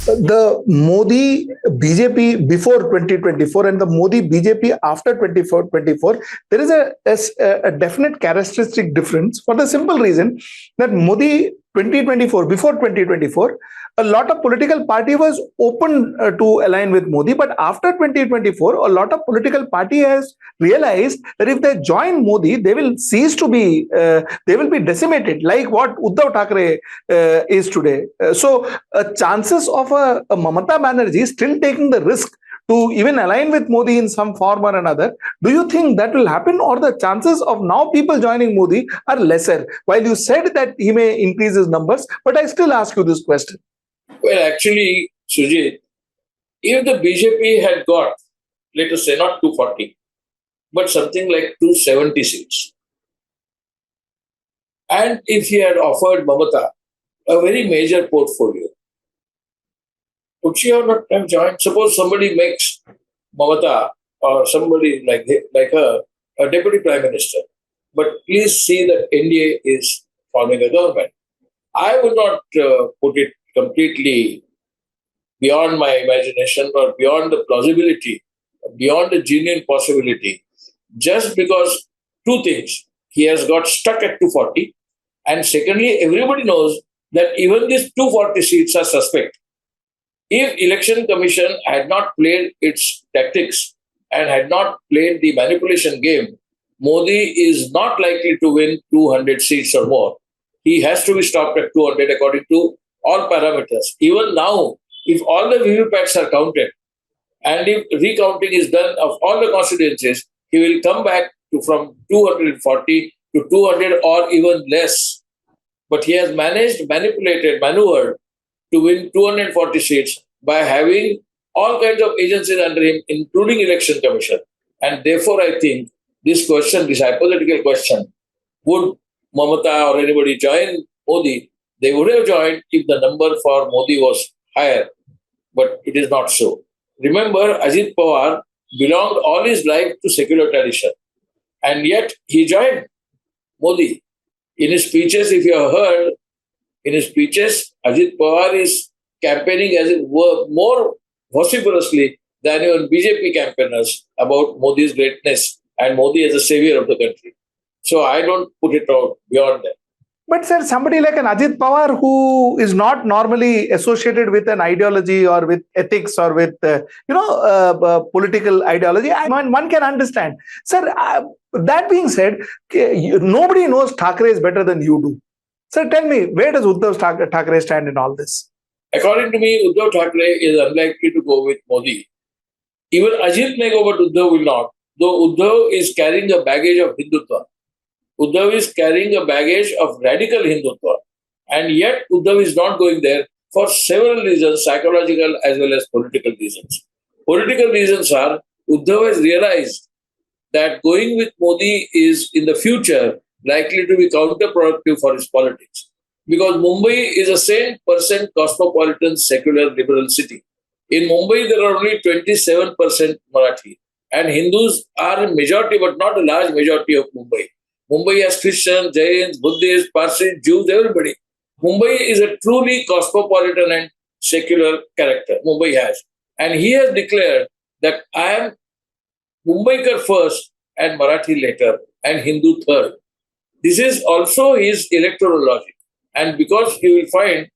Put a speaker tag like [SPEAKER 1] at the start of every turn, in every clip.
[SPEAKER 1] the Modi BJP before 2024 and the Modi BJP after 2024, there is a definite characteristic difference for the simple reason that Modi 2024, before 2024, a lot of political party was open to align with Modi, but after 2024, a lot of political party has realized that if they join Modi, they will cease to be, they will be decimated, like what Uddhav Thackeray is today. So chances of a Mamata Banerjee still taking the risk to even align with Modi in some form or another, do you think that will happen, or the chances of now people joining Modi are lesser? While you said that he may increase his numbers, but I still ask you this question.
[SPEAKER 2] Well, actually, Sujit, if the BJP had got, let us say, not 240, but something like 270 seats, and if he had offered Mamata a very major portfolio, would she or not have joined? Suppose somebody makes Mamata or somebody like her a deputy prime minister, but please see that NDA is forming a government. I would not put it completely beyond my imagination or beyond the plausibility, beyond the genuine possibility, just because two things. He has got stuck at 240, and secondly, everybody knows that even these 240 seats are suspect. If Election Commission had not played its tactics and had not played the manipulation game, Modi is not likely to win 200 seats or more. He has to be stopped at 200 according to all parameters. Even now, if all the VVPATs are counted and if recounting is done of all the constituencies, he will come back to from 240 to 200 or even less. But he has managed, manipulated, maneuvered to win 240 seats by having all kinds of agencies under him, including Election Commission. And therefore, I think this question, this hypothetical question, would Mamata or anybody join Modi? They would have joined if the number for Modi was higher, but it is not so. Remember, Ajit Pawar belonged all his life to secular tradition, and yet he joined Modi. In his speeches, if you have heard, in his speeches, Ajit Pawar is campaigning as it were more vociferously than even BJP campaigners about Modi's greatness and Modi as a savior of the country. So I don't put it out beyond that.
[SPEAKER 1] But sir, somebody like an Ajit Pawar who is not normally associated with an ideology or with ethics or with, political ideology, one can understand. Sir, that being said, nobody knows Thackeray is better than you do. Sir, tell me, where does Uddhav Thackeray stand in all this?
[SPEAKER 2] According to me, Uddhav Thackeray is unlikely to go with Modi. Even Ajit may go, but Uddhav will not. Though Uddhav is carrying a baggage of Hindutva. Uddhav is carrying a baggage of radical Hindutva. And yet Uddhav is not going there for several reasons, psychological as well as political reasons. Political reasons are, Uddhav has realized that going with Modi is in the future likely to be counterproductive for his politics. Because Mumbai is a same percent cosmopolitan secular liberal city. In Mumbai, there are only 27% Marathi. And Hindus are a majority, but not a large majority of Mumbai. Mumbai has Christians, Jains, Buddhists, Parsis, Jews, everybody. Mumbai is a truly cosmopolitan and secular character. Mumbai has. And he has declared that I am Mumbaikar first and Marathi later and Hindu third. This is also his electoral logic. And because you will find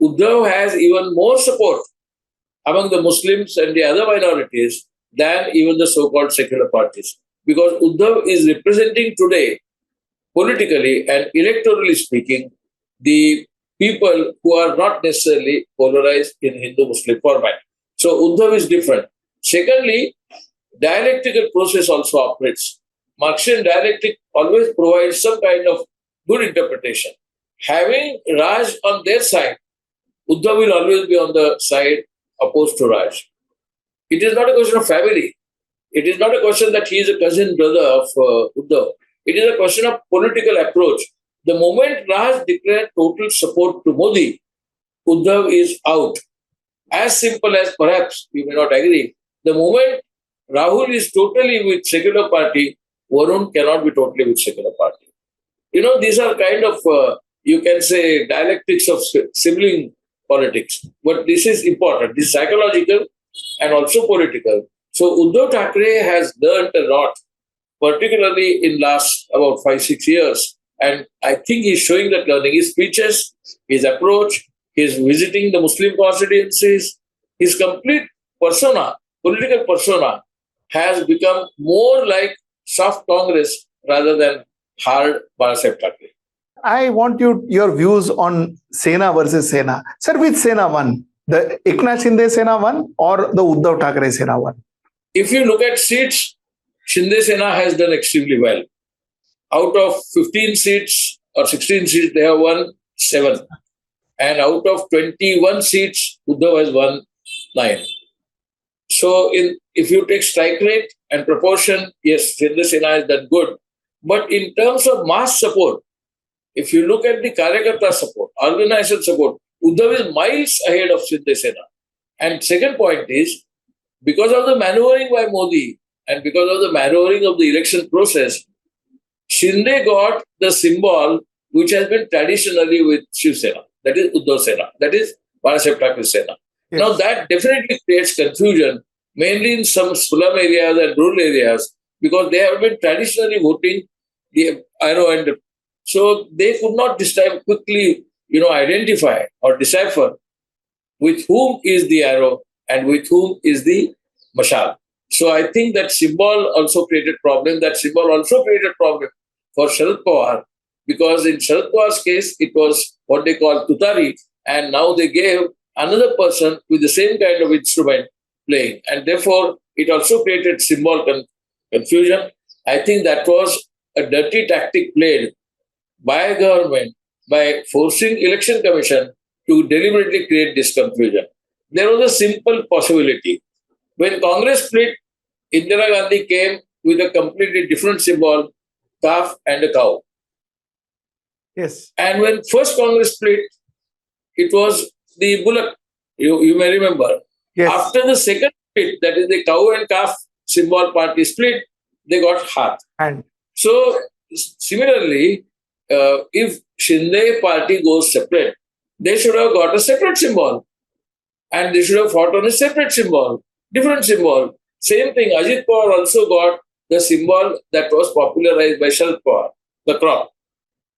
[SPEAKER 2] Uddhav has even more support among the Muslims and the other minorities than even the so-called secular parties. Because Uddhav is representing today, politically and electorally speaking, the people who are not necessarily polarized in Hindu-Muslim format. So Uddhav is different. Secondly, dialectical process also operates. Marxian dialectic always provides some kind of good interpretation. Having Raj on their side, Uddhav will always be on the side opposed to Raj. It is not a question of family. It is not a question that he is a cousin brother of Uddhav. It is a question of political approach. The moment Raj declared total support to Modi, Uddhav is out. As simple as, perhaps you may not agree, the moment Rahul is totally with secular party, Varun cannot be totally with secular party. These are kind of, you can say, dialectics of sibling politics. But this is important. This is psychological and also political. So Uddhav Thackeray has learned a lot, particularly in last about 5-6 years. And I think he's showing that learning. His speeches, his approach, his visiting the Muslim constituencies, his complete persona, political persona, has become more like soft Congress rather than hard Barasaheb Thackeray.
[SPEAKER 1] I want your views on Sena versus Sena. Sir, which Sena won? The Eknath Shinde Sena won or the Uddhav Thackeray Sena won?
[SPEAKER 2] If you look at seats, Shinde Sena has done extremely well. Out of 15 seats or 16 seats, they have won 7. And out of 21 seats, Uddhav has won 9. So if you take strike rate and proportion, yes, Shinde Sena has done good. But in terms of mass support, if you look at the Karyakarta support, organization support, Uddhav is miles ahead of Shinde Sena. And second point is, because of the maneuvering by Modi and because of the maneuvering of the election process, Shinde got the symbol which has been traditionally with Shiv Sena, that is Uddhav Sena, that is Barasaheb Thackeray Sena. Yes. Now that definitely creates confusion, mainly in some slum areas and rural areas, because they have been traditionally voting the arrow, and so they could not this time quickly, identify or decipher with whom is the arrow and with whom is the mashal. So I think that symbol also created problem. That symbol also created problem for Sharad Pawar, because in Sharad Pawar's case, it was what they call tutari, and now they gave another person with the same kind of instrument playing, and therefore it also created symbol confusion. I think that was a dirty tactic played by a government by forcing election commission to deliberately create this confusion. There was a simple possibility. When Congress split, Indira Gandhi came with a completely different symbol, calf and a cow.
[SPEAKER 1] Yes.
[SPEAKER 2] And when first Congress split, it was the bullock. You may remember.
[SPEAKER 1] Yes.
[SPEAKER 2] After the second split, that is the cow and calf symbol party split, they got heart.
[SPEAKER 1] And
[SPEAKER 2] so similarly, if Shinde party goes separate, they should have got a separate symbol. And they should have fought on a separate symbol, different symbol. Same thing, Ajit Pawar also got the symbol that was popularized by Sharad Pawar, the crop.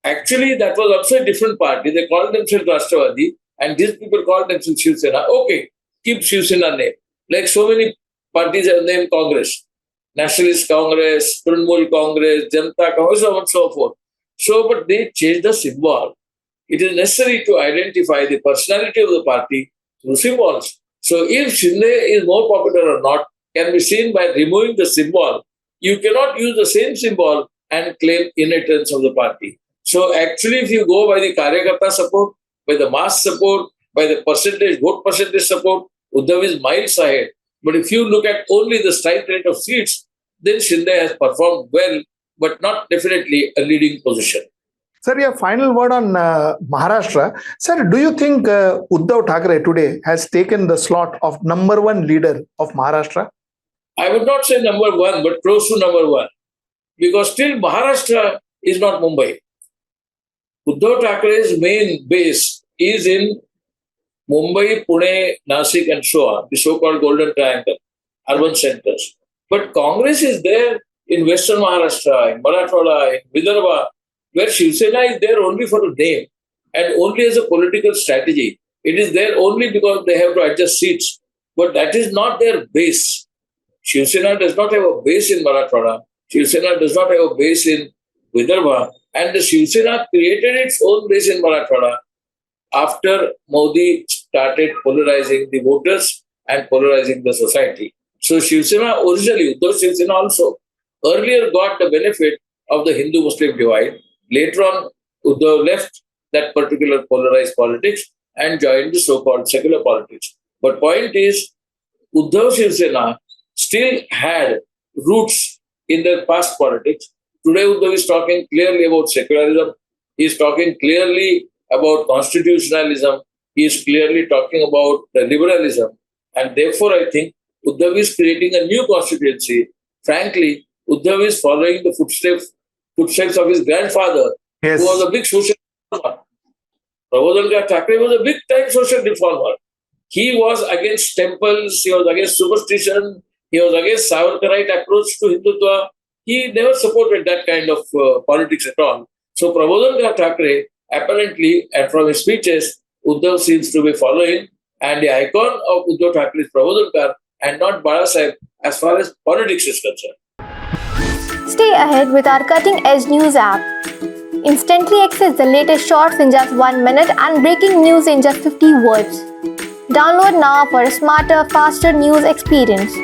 [SPEAKER 2] Actually, that was also a different party. They called themselves Rashtravadi, and these people called themselves Shiv Sena. Okay, keep Shiv Sena name. Like so many parties have named Congress. Nationalist Congress, Trinamool Congress, Janata Congress, so on and so forth. So, but they changed the symbol. It is necessary to identify the personality of the party through symbols. So, if Shinde is more popular or not can be seen by removing the symbol. You cannot use the same symbol and claim innocence of the party. So, actually, if you go by the Karyakarta support, by the mass support, by the percentage, vote percentage support, Uddhav is miles ahead. But if you look at only the strike rate of seats, then Shinde has performed well, but not definitely a leading position.
[SPEAKER 1] Sir, your final word on Maharashtra. Sir, do you think Uddhav Thackeray today has taken the slot of number one leader of Maharashtra?
[SPEAKER 2] I would not say number one, but close to number one. Because still Maharashtra is not Mumbai. Uddhav Thackeray's main base is in Mumbai, Pune, Nasik and so on, the so-called Golden Triangle, urban centers. But Congress is there in Western Maharashtra, in Marathwada, in Vidarbha, where Shiv Sena is there only for a name and only as a political strategy. It is there only because they have to adjust seats. But that is not their base. Shiv Sena does not have a base in Marathwada. Shiv Sena does not have a base in Vidarbha. And the Shiv Sena created its own base in Marathwada after Modi started polarizing the voters and polarizing the society. So Shiv Sena originally, though Shiv Sena also earlier got the benefit of the Hindu-Muslim divide. Later on, Uddhav left that particular polarized politics and joined the so-called secular politics. But point is, Uddhav Shiv Sena still had roots in their past politics. Today, Uddhav is talking clearly about secularism. He is talking clearly about constitutionalism. He is clearly talking about the liberalism. And therefore, I think Uddhav is creating a new constituency. Frankly, Uddhav is following the footsteps of his grandfather,
[SPEAKER 1] yes,
[SPEAKER 2] who was a big social reformer. Prabodhankar Thackeray was a big time social reformer. He was against temples, he was against superstition, he was against Savarkarite approach to Hindutva. He never supported that kind of politics at all. So Prabodhankar Thackeray, apparently, and from his speeches, Uddhav seems to be following, and the icon of Uddhav Thackeray is Prabodhankar and not Balasaheb as far as politics is concerned.
[SPEAKER 3] Stay ahead with our cutting-edge news app. Instantly access the latest shorts in just 1 minute and breaking news in just 50 words. Download now for a smarter, faster news experience.